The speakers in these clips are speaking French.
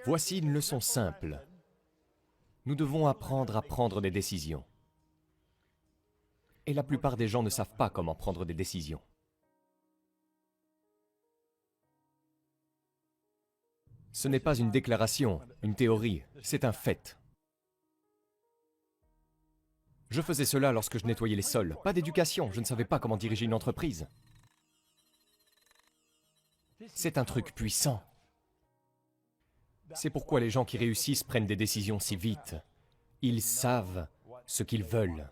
Voici une leçon simple. Nous devons apprendre à prendre des décisions. Et la plupart des gens ne savent pas comment prendre des décisions. Ce n'est pas une déclaration, une théorie, c'est un fait. Je faisais cela lorsque je nettoyais les sols. Pas d'éducation, je ne savais pas comment diriger une entreprise. C'est un truc puissant. C'est pourquoi les gens qui réussissent prennent des décisions si vite. Ils savent ce qu'ils veulent.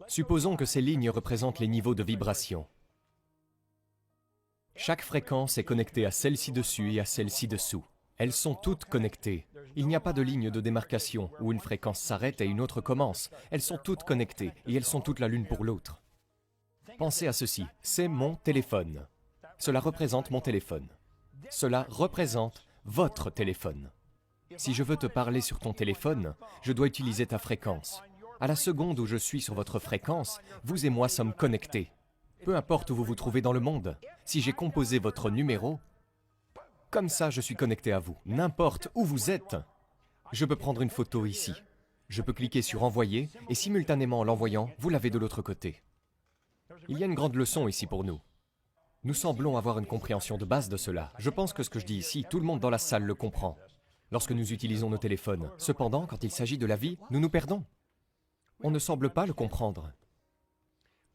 Supposons que ces lignes représentent les niveaux de vibration. Chaque fréquence est connectée à celle ci-dessus et à celle ci-dessous. Elles sont toutes connectées. Il n'y a pas de ligne de démarcation où une fréquence s'arrête et une autre commence. Elles sont toutes connectées et elles sont toutes l'une pour l'autre. Pensez à ceci, c'est mon téléphone. Cela représente mon téléphone. Cela représente votre téléphone. Si je veux te parler sur ton téléphone, je dois utiliser ta fréquence. À la seconde où je suis sur votre fréquence, vous et moi sommes connectés. Peu importe où vous vous trouvez dans le monde, si j'ai composé votre numéro, comme ça je suis connecté à vous. N'importe où vous êtes, je peux prendre une photo ici. Je peux cliquer sur envoyer et simultanément en l'envoyant, vous l'avez de l'autre côté. Il y a une grande leçon ici pour nous. Nous semblons avoir une compréhension de base de cela. Je pense que ce que je dis ici, tout le monde dans la salle le comprend. Lorsque nous utilisons nos téléphones. Cependant, quand il s'agit de la vie, nous nous perdons. On ne semble pas le comprendre.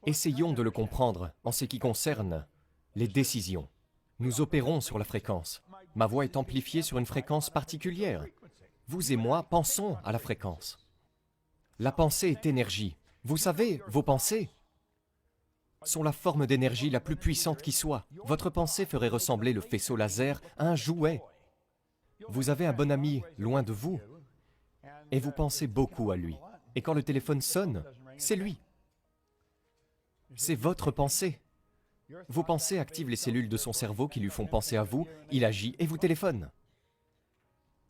Essayons de le comprendre en ce qui concerne les décisions. Nous opérons sur la fréquence. Ma voix est amplifiée sur une fréquence particulière. Vous et moi pensons à la fréquence. La pensée est énergie. Vous savez, vos pensées sont la forme d'énergie la plus puissante qui soit. Votre pensée ferait ressembler le faisceau laser à un jouet. Vous avez un bon ami loin de vous et vous pensez beaucoup à lui. Et quand le téléphone sonne, c'est lui. C'est votre pensée. Vos pensées activent les cellules de son cerveau qui lui font penser à vous, il agit et vous téléphone.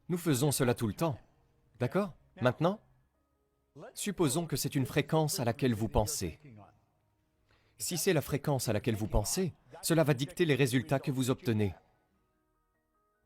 Nous faisons cela tout le temps. D'accord? Maintenant, supposons que c'est une fréquence à laquelle vous pensez. Si c'est la fréquence à laquelle vous pensez, cela va dicter les résultats que vous obtenez.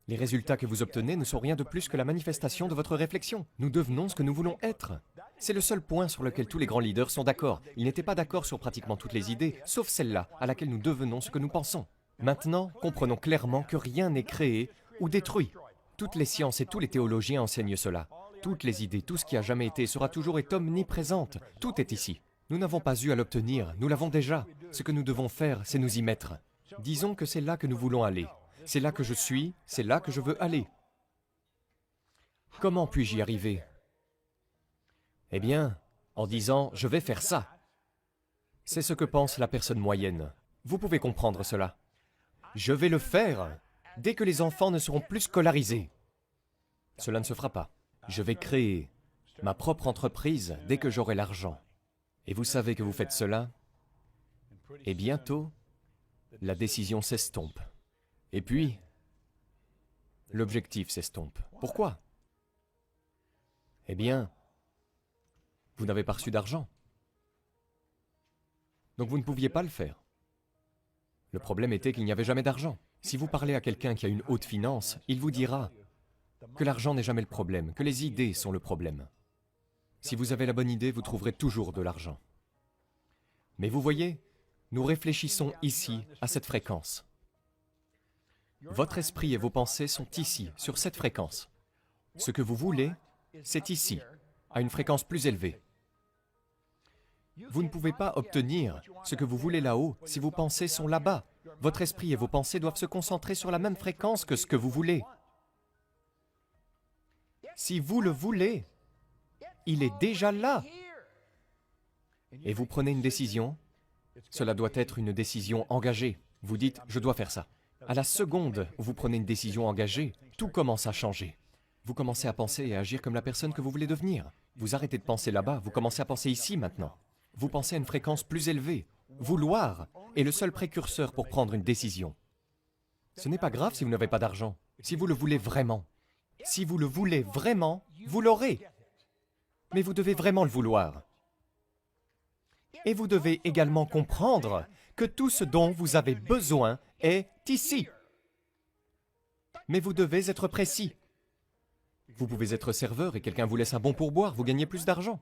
Les résultats que vous obtenez ne sont rien de plus que la manifestation de votre réflexion. Nous devenons ce que nous voulons être. C'est le seul point sur lequel tous les grands leaders sont d'accord. Ils n'étaient pas d'accord sur pratiquement toutes les idées, sauf celle-là, à laquelle nous devenons ce que nous pensons. Maintenant, comprenons clairement que rien n'est créé ou détruit. Toutes les sciences et tous les théologiens enseignent cela. Toutes les idées, tout ce qui a jamais été sera toujours est omniprésente. Tout est ici. Nous n'avons pas eu à l'obtenir, nous l'avons déjà. Ce que nous devons faire, c'est nous y mettre. Disons que c'est là que nous voulons aller. C'est là que je suis, c'est là que je veux aller. Comment puis-je y arriver? Eh bien, en disant « je vais faire ça ». C'est ce que pense la personne moyenne. Vous pouvez comprendre cela. Je vais le faire dès que les enfants ne seront plus scolarisés. Cela ne se fera pas. Je vais créer ma propre entreprise dès que j'aurai l'argent. Et vous savez que vous faites cela, et bientôt, la décision s'estompe. Et puis, l'objectif s'estompe. Pourquoi? Eh bien, vous n'avez pas reçu d'argent. Donc vous ne pouviez pas le faire. Le problème était qu'il n'y avait jamais d'argent. Si vous parlez à quelqu'un qui a une haute finance, il vous dira que l'argent n'est jamais le problème, que les idées sont le problème. Si vous avez la bonne idée, vous trouverez toujours de l'argent. Mais vous voyez, nous réfléchissons ici, à cette fréquence. Votre esprit et vos pensées sont ici, sur cette fréquence. Ce que vous voulez, c'est ici, à une fréquence plus élevée. Vous ne pouvez pas obtenir ce que vous voulez là-haut si vos pensées sont là-bas. Votre esprit et vos pensées doivent se concentrer sur la même fréquence que ce que vous voulez. Si vous le voulez, il est déjà là. Et vous prenez une décision, cela doit être une décision engagée. Vous dites, je dois faire ça. À la seconde où vous prenez une décision engagée, tout commence à changer. Vous commencez à penser et à agir comme la personne que vous voulez devenir. Vous arrêtez de penser là-bas, vous commencez à penser ici maintenant. Vous pensez à une fréquence plus élevée. Vouloir est le seul précurseur pour prendre une décision. Ce n'est pas grave si vous n'avez pas d'argent, si vous le voulez vraiment. Si vous le voulez vraiment, vous l'aurez. Mais vous devez vraiment le vouloir. Et vous devez également comprendre que tout ce dont vous avez besoin est ici. Mais vous devez être précis. Vous pouvez être serveur et quelqu'un vous laisse un bon pourboire, vous gagnez plus d'argent.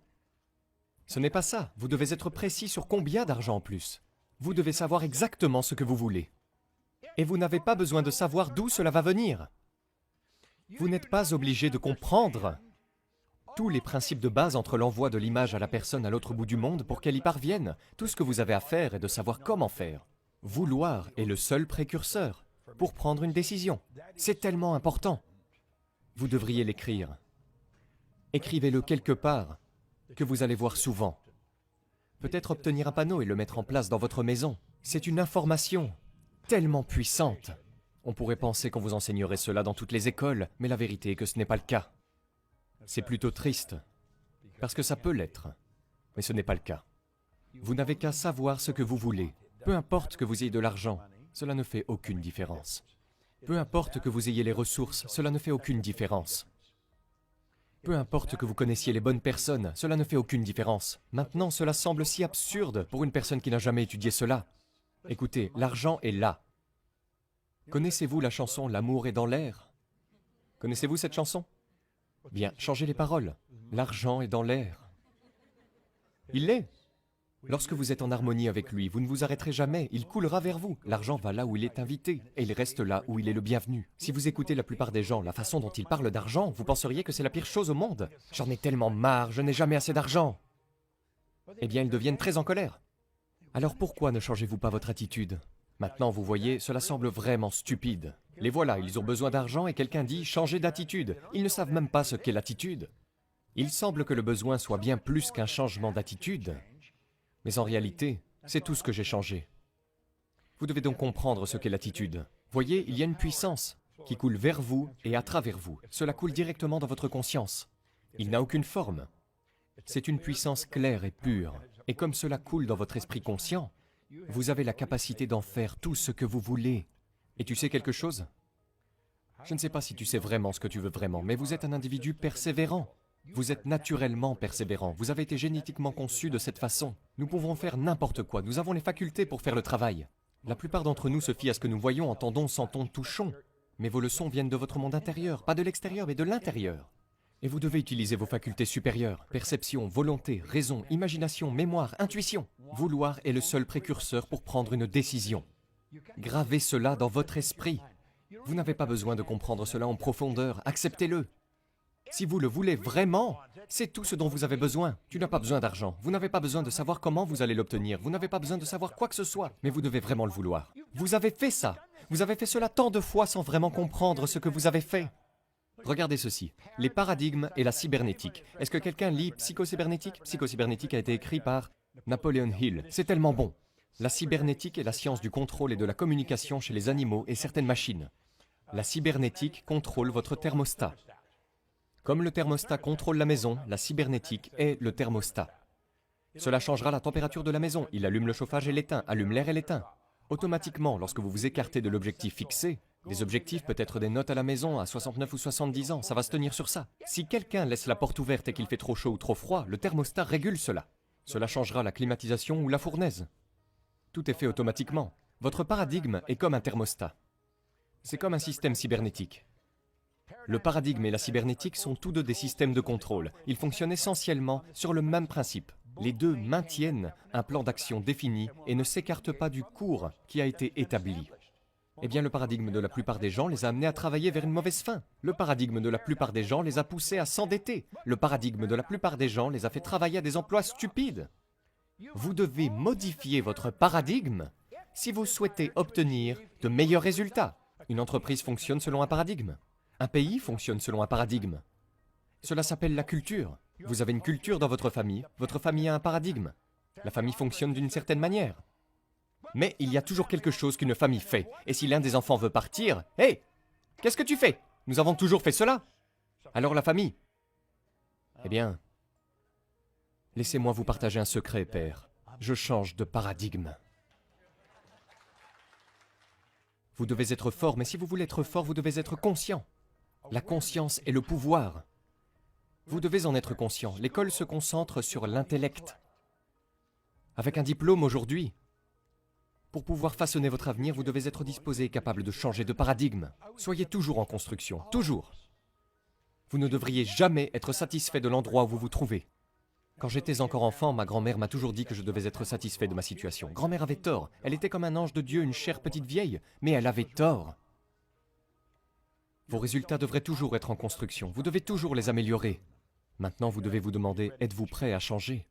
Ce n'est pas ça, vous devez être précis sur combien d'argent en plus. Vous devez savoir exactement ce que vous voulez. Et vous n'avez pas besoin de savoir d'où cela va venir. Vous n'êtes pas obligé de comprendre tous les principes de base entre l'envoi de l'image à la personne à l'autre bout du monde pour qu'elle y parvienne. Tout ce que vous avez à faire est de savoir comment faire. Vouloir est le seul précurseur pour prendre une décision. C'est tellement important. Vous devriez l'écrire. Écrivez-le quelque part, que vous allez voir souvent. Peut-être obtenir un panneau et le mettre en place dans votre maison. C'est une information tellement puissante. On pourrait penser qu'on vous enseignerait cela dans toutes les écoles, mais la vérité est que ce n'est pas le cas. C'est plutôt triste, parce que ça peut l'être, mais ce n'est pas le cas. Vous n'avez qu'à savoir ce que vous voulez. Peu importe que vous ayez de l'argent, cela ne fait aucune différence. Peu importe que vous ayez les ressources, cela ne fait aucune différence. Peu importe que vous connaissiez les bonnes personnes, cela ne fait aucune différence. Maintenant, cela semble si absurde pour une personne qui n'a jamais étudié cela. Écoutez, l'argent est là. Connaissez-vous la chanson « L'amour est dans l'air » ? Connaissez-vous cette chanson ? Bien, changez les paroles. L'argent est dans l'air. Il l'est. Lorsque vous êtes en harmonie avec lui, vous ne vous arrêterez jamais, il coulera vers vous. L'argent va là où il est invité, et il reste là où il est le bienvenu. Si vous écoutez la plupart des gens, la façon dont ils parlent d'argent, vous penseriez que c'est la pire chose au monde. J'en ai tellement marre, je n'ai jamais assez d'argent. Eh bien, ils deviennent très en colère. Alors pourquoi ne changez-vous pas votre attitude ? Maintenant, vous voyez, cela semble vraiment stupide. Les voilà, ils ont besoin d'argent et quelqu'un dit « changez d'attitude ». Ils ne savent même pas ce qu'est l'attitude. Il semble que le besoin soit bien plus qu'un changement d'attitude. Mais en réalité, c'est tout ce que j'ai changé. Vous devez donc comprendre ce qu'est l'attitude. Voyez, il y a une puissance qui coule vers vous et à travers vous. Cela coule directement dans votre conscience. Il n'a aucune forme. C'est une puissance claire et pure. Et comme cela coule dans votre esprit conscient, vous avez la capacité d'en faire tout ce que vous voulez. Et tu sais quelque chose? Je ne sais pas si tu sais vraiment ce que tu veux vraiment, mais vous êtes un individu persévérant. Vous êtes naturellement persévérant. Vous avez été génétiquement conçu de cette façon. Nous pouvons faire n'importe quoi. Nous avons les facultés pour faire le travail. La plupart d'entre nous se fient à ce que nous voyons, entendons, sentons, touchons. Mais vos leçons viennent de votre monde intérieur, pas de l'extérieur, mais de l'intérieur. Et vous devez utiliser vos facultés supérieures. Perception, volonté, raison, imagination, mémoire, intuition. Vouloir est le seul précurseur pour prendre une décision. Gravez cela dans votre esprit. Vous n'avez pas besoin de comprendre cela en profondeur. Acceptez-le. Si vous le voulez vraiment, c'est tout ce dont vous avez besoin. Tu n'as pas besoin d'argent. Vous n'avez pas besoin de savoir comment vous allez l'obtenir. Vous n'avez pas besoin de savoir quoi que ce soit. Mais vous devez vraiment le vouloir. Vous avez fait ça. Vous avez fait cela tant de fois sans vraiment comprendre ce que vous avez fait. Regardez ceci. Les paradigmes et la cybernétique. Est-ce que quelqu'un lit Psychocybernétique? Psychocybernétique a été écrit par Napoleon Hill. C'est tellement bon. La cybernétique est la science du contrôle et de la communication chez les animaux et certaines machines. La cybernétique contrôle votre thermostat. Comme le thermostat contrôle la maison, la cybernétique est le thermostat. Cela changera la température de la maison. Il allume le chauffage et l'éteint, allume l'air et l'éteint. Automatiquement, lorsque vous vous écartez de l'objectif fixé, des objectifs peut être des notes à la maison à 69 ou 70 ans, ça va se tenir sur ça. Si quelqu'un laisse la porte ouverte et qu'il fait trop chaud ou trop froid, le thermostat régule cela. Cela changera la climatisation ou la fournaise. Tout est fait automatiquement. Votre paradigme est comme un thermostat. C'est comme un système cybernétique. Le paradigme et la cybernétique sont tous deux des systèmes de contrôle. Ils fonctionnent essentiellement sur le même principe. Les deux maintiennent un plan d'action défini et ne s'écartent pas du cours qui a été établi. Eh bien, le paradigme de la plupart des gens les a amenés à travailler vers une mauvaise fin. Le paradigme de la plupart des gens les a poussés à s'endetter. Le paradigme de la plupart des gens les a fait travailler à des emplois stupides. Vous devez modifier votre paradigme si vous souhaitez obtenir de meilleurs résultats. Une entreprise fonctionne selon un paradigme. Un pays fonctionne selon un paradigme. Cela s'appelle la culture. Vous avez une culture dans votre famille a un paradigme. La famille fonctionne d'une certaine manière. Mais il y a toujours quelque chose qu'une famille fait. Et si l'un des enfants veut partir, « Hé, qu'est-ce que tu fais? Nous avons toujours fait cela. » Alors la famille. Eh bien, laissez-moi vous partager un secret, père. Je change de paradigme. Vous devez être fort, mais si vous voulez être fort, vous devez être conscient. La conscience est le pouvoir. Vous devez en être conscient. L'école se concentre sur l'intellect. Avec un diplôme aujourd'hui, Pour pouvoir façonner votre avenir, vous devez être disposé et capable de changer de paradigme. Soyez toujours en construction, toujours. Vous ne devriez jamais être satisfait de l'endroit où vous vous trouvez. Quand j'étais encore enfant, ma grand-mère m'a toujours dit que je devais être satisfait de ma situation. Grand-mère avait tort. Elle était comme un ange de Dieu, une chère petite vieille, mais elle avait tort. Vos résultats devraient toujours être en construction. Vous devez toujours les améliorer. Maintenant, vous devez vous demander, êtes-vous prêt à changer ?